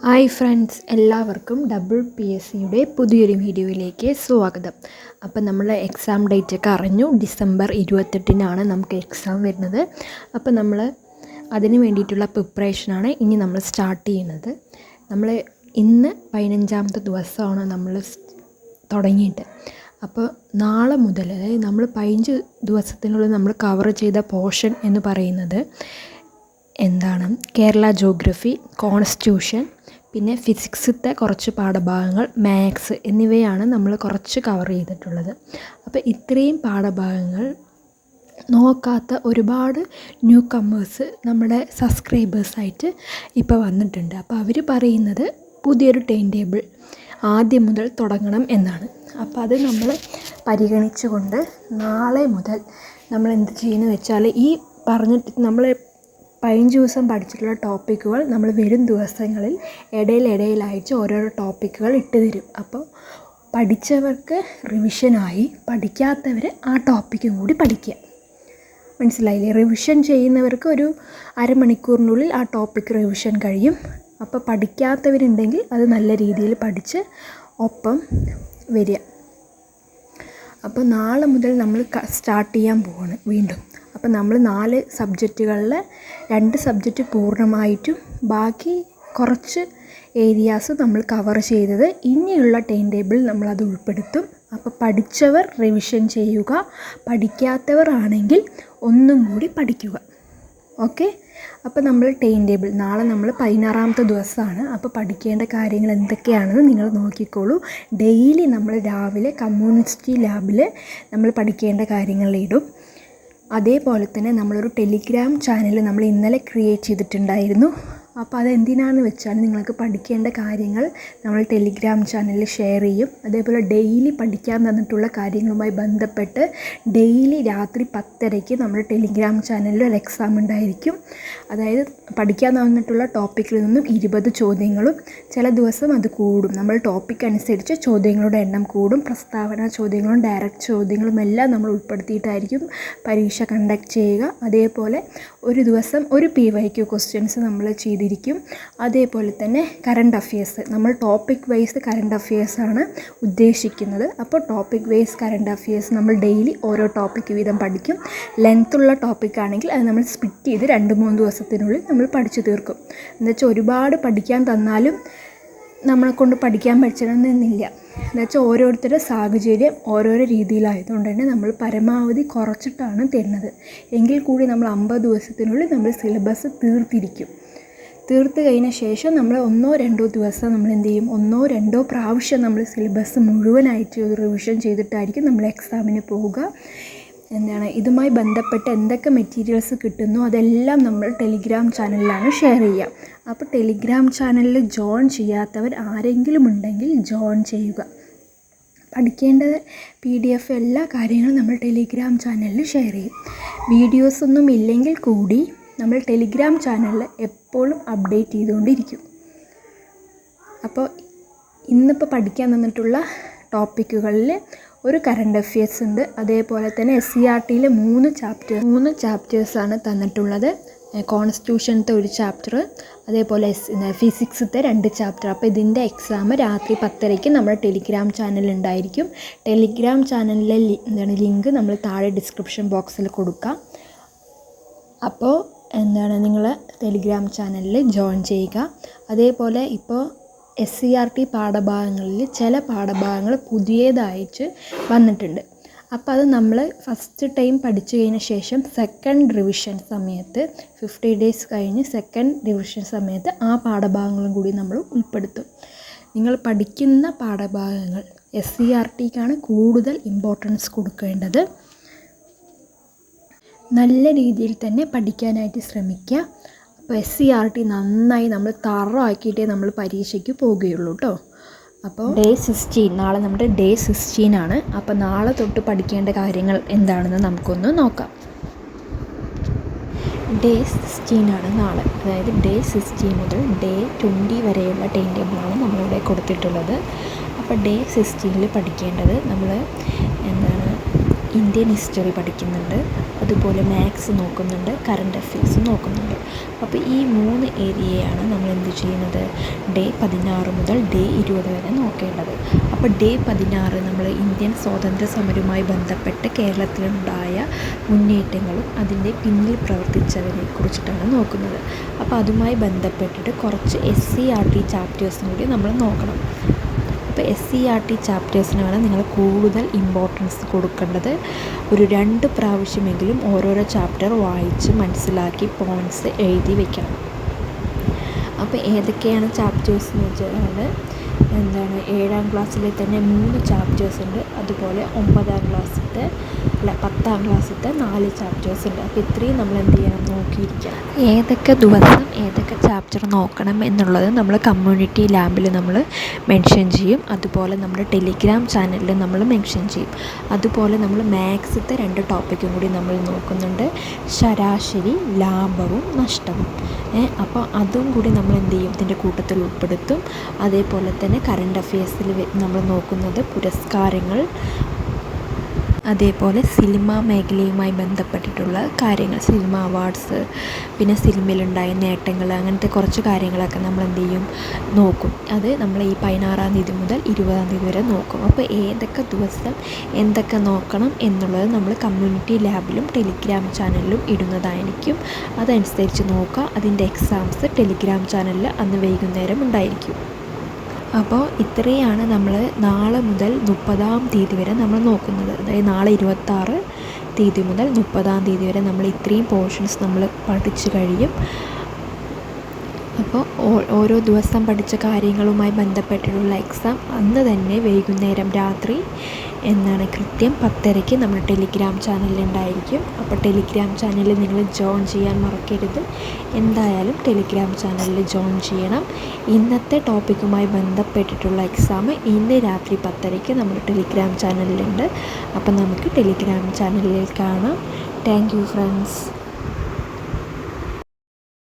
Hi friends, എല്ലാവർക്കും WPSCയുടെ പുതിയൊരു വീഡിയോയിലേക്ക് സ്വാഗതം. അപ്പോൾ നമ്മൾ എക്സാം ഡേറ്റൊക്കെ അറിഞ്ഞു. ഡിസംബർ 28-നാണ് നമുക്ക് എക്സാം വരുന്നത്. അപ്പോൾ നമ്മൾ അതിന് വേണ്ടിയിട്ടുള്ള പ്രിപ്പറേഷനാണ് ഇനി നമ്മൾ സ്റ്റാർട്ട് ചെയ്യുന്നത്. നമ്മൾ ഇന്ന് 15ാമത്തെ ദിവസമാണ് നമ്മൾ തുടങ്ങിയിട്ട്. അപ്പോൾ നാളെ മുതൽ, അതായത് നമ്മൾ 15 ദിവസത്തിനുള്ളിൽ നമ്മൾ കവർ ചെയ്ത പോർഷൻ എന്ന് പറയുന്നത് എന്താണ്? കേരള ജോഗ്രഫി, കോൺസ്റ്റിറ്റ്യൂഷൻ, പിന്നെ ഫിസിക്സിലത്തെ കുറച്ച് പാഠഭാഗങ്ങൾ, മാത്സ് എന്നിവയാണ് നമ്മൾ കുറച്ച് കവർ ചെയ്തിട്ടുള്ളത്. അപ്പോൾ ഇത്രയും പാഠഭാഗങ്ങൾ നോക്കാത്ത ഒരുപാട് ന്യൂ കമ്മേഴ്സ് നമ്മുടെ സബ്സ്ക്രൈബേഴ്സായിട്ട് ഇപ്പോൾ വന്നിട്ടുണ്ട്. അപ്പോൾ അവർ പറയുന്നത് പുതിയൊരു ടൈം ടേബിൾ ആദ്യം മുതൽ തുടങ്ങണം എന്നാണ്. അപ്പോൾ അത് നമ്മൾ പരിഗണിച്ചുകൊണ്ട് നാളെ മുതൽ നമ്മൾ എന്ത് ചെയ്യുന്നു വെച്ചാൽ, ഈ പറഞ്ഞിട്ട് നമ്മൾ 15 ദിവസം പഠിച്ചിട്ടുള്ള ടോപ്പിക്കുകൾ നമ്മൾ വരും ദിവസങ്ങളിൽ ഇടയിലായിട്ട് ഓരോരോ ടോപ്പിക്കുകൾ ഇട്ട് തരും. അപ്പോൾ പഠിച്ചവർക്ക് റിവിഷനായി, പഠിക്കാത്തവർ ആ ടോപ്പിക്കും കൂടി പഠിക്കുക. മനസ്സിലായില്ലേ? റിവിഷൻ ചെയ്യുന്നവർക്ക് ഒരു അരമണിക്കൂറിനുള്ളിൽ ആ ടോപ്പിക്ക് റിവിഷൻ കഴിയും. അപ്പോൾ പഠിക്കാത്തവരുണ്ടെങ്കിൽ അത് നല്ല രീതിയിൽ പഠിച്ച് ഒപ്പം വരിക. അപ്പോൾ നാളെ മുതൽ നമ്മൾ സ്റ്റാർട്ട് ചെയ്യാൻ പോവാണ് വീണ്ടും. അപ്പോൾ നമ്മൾ 4 സബ്ജക്റ്റുകളിൽ 2 സബ്ജക്റ്റ് പൂർണ്ണമായിട്ടും ബാക്കി കുറച്ച് ഏരിയാസ് നമ്മൾ കവർ ചെയ്തത് ഇനിയുള്ള ടൈം ടേബിളിൽ നമ്മളത് ഉൾപ്പെടുത്തും. അപ്പോൾ പഠിച്ചവർ റിവിഷൻ ചെയ്യുക, പഠിക്കാത്തവർ ആണെങ്കിൽ ഒന്നും കൂടി പഠിക്കുക. ഓക്കെ? അപ്പോൾ നമ്മൾ ടൈം ടേബിൾ നാളെ നമ്മൾ 16ാമത്തെ ദിവസമാണ്. അപ്പോൾ പഠിക്കേണ്ട കാര്യങ്ങൾ എന്തൊക്കെയാണെന്ന് നിങ്ങൾ നോക്കിക്കോളൂ. ഡെയിലി നമ്മൾ രാവിലെ കമ്മ്യൂണിറ്റി ലാബിൽ നമ്മൾ പഠിക്കേണ്ട കാര്യങ്ങളിടും. അതേപോലെ തന്നെ നമ്മളൊരു ടെലിഗ്രാം ചാനൽ നമ്മൾ ഇന്നലെ ക്രിയേറ്റ് ചെയ്തിട്ടുണ്ടായിരുന്നു. അപ്പോൾ അതെന്തിനാണെന്ന് വെച്ചാൽ, നിങ്ങൾക്ക് പഠിക്കേണ്ട കാര്യങ്ങൾ നമ്മൾ ടെലിഗ്രാം ചാനലിൽ ഷെയർ ചെയ്യും. അതേപോലെ ഡെയിലി പഠിക്കാൻ തന്നിട്ടുള്ള കാര്യങ്ങളുമായി ബന്ധപ്പെട്ട് ഡെയിലി രാത്രി 10:30 നമ്മുടെ ടെലിഗ്രാം ചാനലിൽ ഒരു എക്സാം ഉണ്ടായിരിക്കും. അതായത് പഠിക്കാൻ തന്നിട്ടുള്ള ടോപ്പിക്കിൽ നിന്നും 20 ചോദ്യങ്ങളും, ചില ദിവസം അത് കൂടും. നമ്മൾ ടോപ്പിക് അനുസരിച്ച് ചോദ്യങ്ങളുടെ എണ്ണം കൂടും. പ്രസ്താവന ചോദ്യങ്ങളും ഡയറക്റ്റ് ചോദ്യങ്ങളും എല്ലാം നമ്മൾ ഉൾപ്പെടുത്തിയിട്ടായിരിക്കും പരീക്ഷ കണ്ടക്ട് ചെയ്യുക. അതേപോലെ ഒരു ദിവസം ഒരു PYQ ക്വസ്റ്റ്യൻസ് നമ്മൾ ചെയ്തിരിക്കും. അതേപോലെ തന്നെ കറണ്ട് അഫയേഴ്സ്, നമ്മൾ ടോപ്പിക് വൈസ് കറണ്ട് അഫയേഴ്സാണ് ഉദ്ദേശിക്കുന്നത്. അപ്പോൾ ടോപ്പിക് വൈസ് കറണ്ട് അഫയേഴ്സ് നമ്മൾ ഡെയിലി ഓരോ ടോപ്പിക്ക് വീതം പഠിക്കും. ലെങ്ത്തുള്ള ടോപ്പിക്കാണെങ്കിൽ അത് നമ്മൾ സ്പ്ലിറ്റ് ചെയ്ത് 2-3 ദിവസത്തിനുള്ളിൽ നമ്മൾ പഠിച്ചു തീർക്കും. എന്നുവെച്ചാൽ ഒരുപാട് പഠിക്കാൻ തന്നാലും നമ്മളെക്കൊണ്ട് പഠിക്കാൻ പറ്റണമെന്നില്ല. എന്നുവെച്ചാൽ ഓരോരുത്തരുടെ സാഹചര്യം ഓരോരോ രീതിയിലായതുകൊണ്ട് തന്നെ നമ്മൾ പരമാവധി കുറച്ചിട്ടാണ് തരുന്നത്. എങ്കിൽ കൂടി നമ്മൾ 50 ദിവസത്തിനുള്ളിൽ നമ്മൾ സിലബസ് തീർത്ത് കഴിഞ്ഞ ശേഷം നമ്മൾ 1-2 ദിവസം നമ്മൾ എന്ത് ചെയ്യും, 1-2 പ്രാവശ്യം നമ്മൾ സിലബസ് മുഴുവനായിട്ട് റിവിഷൻ ചെയ്തിട്ടായിരിക്കും നമ്മൾ എക്സാമിന് പോവുക. ഇതുമായി ബന്ധപ്പെട്ട് എന്തൊക്കെ മെറ്റീരിയൽസ് കിട്ടുന്നു അതെല്ലാം നമ്മൾ ടെലിഗ്രാം ചാനലിലാണ് ഷെയർ ചെയ്യുക. അപ്പോൾ ടെലിഗ്രാം ചാനലിൽ ജോയിൻ ചെയ്യാത്തവർ ആരെങ്കിലും ഉണ്ടെങ്കിൽ ജോയിൻ ചെയ്യുക. പഠിക്കേണ്ട PDF എല്ലാ കാര്യങ്ങളും നമ്മൾ ടെലിഗ്രാം ചാനലിൽ ഷെയർ ചെയ്യും. വീഡിയോസൊന്നും ഇല്ലെങ്കിൽ കൂടി നമ്മൾ ടെലിഗ്രാം ചാനലിൽ എപ്പോഴും അപ്ഡേറ്റ് ചെയ്തുകൊണ്ടിരിക്കും. അപ്പോൾ ഇന്നിപ്പോൾ പഠിക്കാൻ തന്നിട്ടുള്ള ടോപ്പിക്കുകളിൽ ഒരു കറണ്ട് അഫയേഴ്സ് ഉണ്ട്. അതേപോലെ തന്നെ SCERTയിൽ 3 ചാപ്റ്റേഴ്സാണ് തന്നിട്ടുള്ളത്. കോൺസ്റ്റിറ്റ്യൂഷനത്തെ ഒരു ചാപ്റ്റർ, അതേപോലെ ഫിസിക്സിലത്തെ 2 ചാപ്റ്റർ. അപ്പോൾ ഇതിൻ്റെ എക്സാം രാത്രി 10:30 നമ്മുടെ ടെലിഗ്രാം ചാനലുണ്ടായിരിക്കും. ടെലിഗ്രാം ചാനലിലെ ലിങ്ക് നമ്മൾ താഴെ ഡിസ്ക്രിപ്ഷൻ ബോക്സിൽ കൊടുക്കാം. അപ്പോൾ നിങ്ങൾ ടെലിഗ്രാം ചാനലിൽ ജോയിൻ ചെയ്യുക. അതേപോലെ ഇപ്പോൾ SCERT പാഠഭാഗങ്ങളിൽ ചില പാഠഭാഗങ്ങൾ പുതിയതായിട്ട് വന്നിട്ടുണ്ട്. അപ്പോൾ അത് നമ്മൾ ഫസ്റ്റ് ടൈം പഠിച്ചു കഴിഞ്ഞ ശേഷം സെക്കൻഡ് റിവിഷൻ സമയത്ത് 50 ഡേയ്സ് കഴിഞ്ഞ് സെക്കൻഡ് റിവിഷൻ സമയത്ത് ആ പാഠഭാഗങ്ങളും കൂടി നമ്മൾ ഉൾപ്പെടുത്തും. നിങ്ങൾ പഠിക്കുന്ന പാഠഭാഗങ്ങൾ SCERTക്കാണ് കൂടുതൽ ഇമ്പോർട്ടൻസ് കൊടുക്കേണ്ടത്. നല്ല രീതിയിൽ തന്നെ പഠിക്കാനായിട്ട് ശ്രമിക്കുക. അപ്പോൾ SCERT നന്നായി നമ്മൾ തറവാക്കിയിട്ടേ നമ്മൾ പരീക്ഷയ്ക്ക് പോവുകയുള്ളൂ കേട്ടോ. അപ്പോൾ ഡേ 16 നാളെ നമ്മുടെ ഡേ 16 ആണ്. അപ്പോൾ നാളെ തൊട്ട് പഠിക്കേണ്ട കാര്യങ്ങൾ എന്താണെന്ന് നമുക്കൊന്ന് നോക്കാം. ഡേ 16 ആണ് നാളെ. അതായത് ഡേ 16 മുതൽ ഡേ 20 വരെയുള്ള ടൈം ടേബിളാണ് നമ്മളിവിടെ കൊടുത്തിട്ടുള്ളത്. അപ്പോൾ ഡേ 16 പഠിക്കേണ്ടത് നമ്മൾ ഇന്ത്യൻ ഹിസ്റ്ററി പഠിക്കുന്നുണ്ട്. അതുപോലെ മാത്സ് നോക്കുന്നുണ്ട്, കറണ്ട് അഫയേഴ്സ് നോക്കുന്നുണ്ട്. അപ്പോൾ ഈ 3 ഏരിയയാണ് നമ്മൾ എന്ത് ചെയ്യുന്നത്, ഡേ 16 മുതൽ ഡേ 20 വരെ നോക്കേണ്ടത്. അപ്പോൾ ഡേ 16 നമ്മൾ ഇന്ത്യൻ സ്വാതന്ത്ര്യ സമരവുമായി ബന്ധപ്പെട്ട് കേരളത്തിലുണ്ടായ മുന്നേറ്റങ്ങളും അതിൻ്റെ പിന്നിൽ പ്രവർത്തിച്ചവരെ കുറിച്ചിട്ടാണ് നോക്കുന്നത്. അപ്പോൾ അതുമായി ബന്ധപ്പെട്ടിട്ട് കുറച്ച് SCERT ചാപ്റ്റേഴ്സും കൂടി നമ്മൾ നോക്കണം. അപ്പോൾ SCERT ചാപ്റ്റേഴ്സിനാണ് നിങ്ങൾ കൂടുതൽ ഇമ്പോർട്ടൻസ് കൊടുക്കേണ്ടത്. ഒരു 2 പ്രാവശ്യമെങ്കിലും ഓരോരോ ചാപ്റ്റർ വായിച്ച് മനസ്സിലാക്കി പോയിൻറ്റ്സ് എഴുതി വെക്കണം. അപ്പോൾ ഏതൊക്കെയാണ് ചാപ്റ്റേഴ്സ് എന്ന് വെച്ചാൽ 7ാം ക്ലാസ്സിലെ തന്നെ 3 ചാപ്റ്റേഴ്സ് ഉണ്ട്. അതുപോലെ 9ാം ക്ലാസ്സിലത്തെ 10ാം ക്ലാസ്സിലത്തെ 4 ചാപ്റ്റേഴ്സ് ഉണ്ട്. അപ്പോൾ ഇത്രയും നമ്മൾ എന്ത് ചെയ്യണം, നോക്കിയിരിക്കണം. ഏതൊക്കെ ദിവസം ഏതൊക്കെ ചാപ്റ്റർ നോക്കണം എന്നുള്ളത് നമ്മൾ കമ്മ്യൂണിറ്റി ലാബിൽ നമ്മൾ മെൻഷൻ ചെയ്യും. അതുപോലെ നമ്മുടെ ടെലിഗ്രാം ചാനലിൽ നമ്മൾ മെൻഷൻ ചെയ്യും. അതുപോലെ നമ്മൾ മാത്സിലത്തെ 2 ടോപ്പിക്കും കൂടി നമ്മൾ നോക്കുന്നുണ്ട്, ശരാശരി, ലാഭവും നഷ്ടവും. അപ്പോൾ അതും കൂടി നമ്മൾ എന്ത് ചെയ്യും, ഇതിൻ്റെ കൂട്ടത്തിൽ ഉൾപ്പെടുത്തും. അതേപോലെ തന്നെ കറണ്ട് അഫെയർസിൽ നമ്മൾ നോക്കുന്നത് പുരസ്കാരങ്ങൾ, അതേപോലെ സിനിമ മേഖലയുമായി ബന്ധപ്പെട്ടിട്ടുള്ള കാര്യങ്ങൾ, സിനിമ അവാർഡ്സ്, പിന്നെ സിനിമയിലുണ്ടായ നേട്ടങ്ങൾ, അങ്ങനത്തെ കുറച്ച് കാര്യങ്ങളൊക്കെ നമ്മൾ എന്ത് ചെയ്യും, നോക്കും. അത് നമ്മൾ ഈ 16ാം തീയതി മുതൽ 20ാം തീയതി വരെ നോക്കും. അപ്പോൾ ഏതൊക്കെ ദിവസം എന്തൊക്കെ നോക്കണം എന്നുള്ളത് നമ്മൾ കമ്മ്യൂണിറ്റി ലാബിലും ടെലിഗ്രാം ചാനലിലും ഇടുന്നതായിരിക്കും. അതനുസരിച്ച് നോക്കുക. അതിൻ്റെ എക്സാംസ് ടെലിഗ്രാം ചാനലിൽ അന്ന് വൈകുന്നേരം ഉണ്ടായിരിക്കും. അപ്പോൾ ഇത്രയാണ് നമ്മൾ നാളെ മുതൽ 30ാം തീയതി വരെ നമ്മൾ നോക്കുന്നത്. അതായത് നാളെ 26 തീയതി മുതൽ 30ാം തീയതി വരെ നമ്മൾ ഇത്രയും പോർഷൻസ് നമ്മൾ പഠിച്ചു കഴിയും. അപ്പോൾ ഓരോ ദിവസം പഠിച്ച കാര്യങ്ങളുമായി ബന്ധപ്പെട്ടിട്ടുള്ള എക്സാം അന്ന് തന്നെ വൈകുന്നേരം രാത്രി കൃത്യം 10:30 നമ്മുടെ ടെലിഗ്രാം ചാനലിലുണ്ടായിരിക്കും. അപ്പോൾ ടെലിഗ്രാം ചാനലിൽ നിങ്ങൾ ജോയിൻ ചെയ്യാൻ മറക്കരുത്. എന്തായാലും ടെലിഗ്രാം ചാനലിൽ ജോയിൻ ചെയ്യണം. ഇന്നത്തെ ടോപ്പിക്കുമായി ബന്ധപ്പെട്ടിട്ടുള്ള എക്സാം ഇന്ന് രാത്രി 10:30 നമ്മുടെ ടെലിഗ്രാം ചാനലിലുണ്ട്. അപ്പോൾ നമുക്ക് ടെലിഗ്രാം ചാനലിൽ കാണാം. Thank you friends.